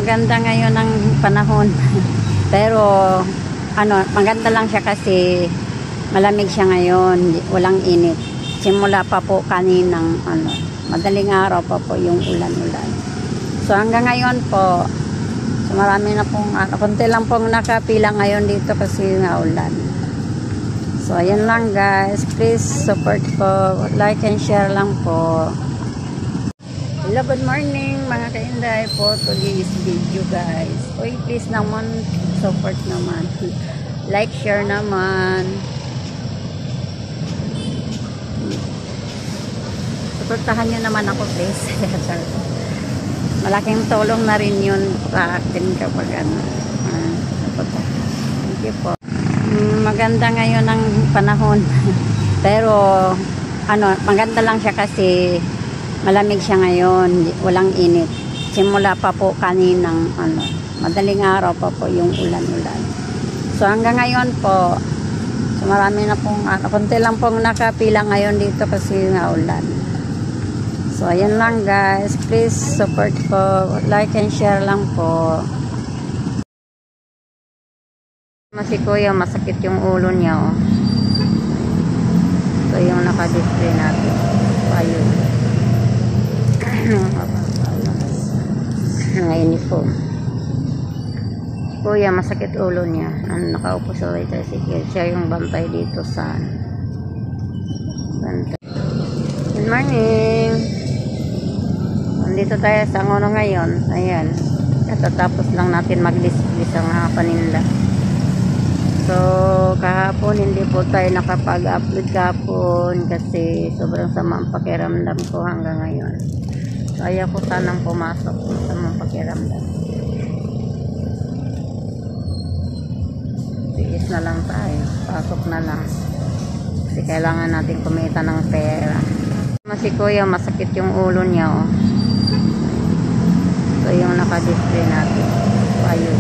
Maganda ngayon ang panahon. Pero maganda lang siya kasi malamig siya ngayon, walang init. Simula pa po kaninang madaling araw pa po yung ulan-ulan. So hanggang ngayon po, so marami na pong konti lang pong nakapila ngayon dito kasi nga ulan. So ayan lang guys, please support po, like and share lang po. Hello, good morning mga kainday po to this video guys. Oy, please naman support naman, like, share naman, supportahan nyo naman ako please. Malaking tulong na rin yun sa akin kapag thank you po. Maganda ngayon ang panahon. Pero maganda lang siya kasi malamig siya ngayon, walang init. Simula pa po kaninang madaling araw pa po yung ulan-ulan. So hanggang ngayon po, so marami na pong konti lang pong nakapila ngayon dito kasi nga ulan. So ayan lang guys, please support po, like and share lang po. Si Kuya, masakit yung ulo niya oh. So yung naka-display natin, ayun. Nga-uniform. Kuya, masakit ulo niya. Nakaupo sa tricycle. Siya yung bantay dito sa bantay. Good morning. Nandito tayo sa Ngono ngayon. Ayan. Katatapos lang natin mag-display sa paninda. So, kahapon hindi po tayo nakapag-upload kahapon kasi sobrang sama ang pakiramdam ko hanggang ngayon. So, ayaw ko sanang pumasok sa mga pakiramdam. Tiis na lang tayo. Pasok na lang. Kasi kailangan natin kumita ng pera. Si Kuya, masakit yung ulo niya oh. So, yung naka-display natin. Ayun.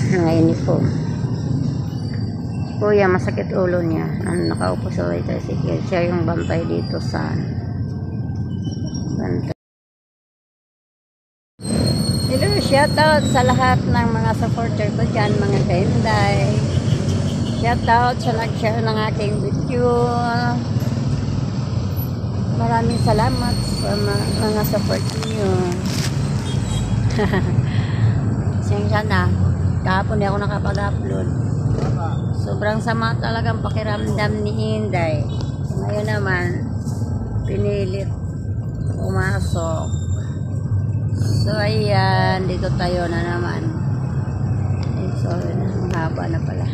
Nga-uniform. Kuya, masakit ulo niya. Nakaupo sa tricycle. Siya yung bantay dito sa bantay. Hello, shoutout sa lahat ng mga supporter ko dyan, mga kainday. Shoutout sa nag-share ng aking video. Maraming salamat sa mga support niyo. Siyang na. Kahapon di ako nakapag-upload. Sobrang sama talagang pakiramdam ni Inday. Ngayon naman, pinilit pumasok. So, ayan. Dito tayo na naman. Sorry na. Ang haba na pala.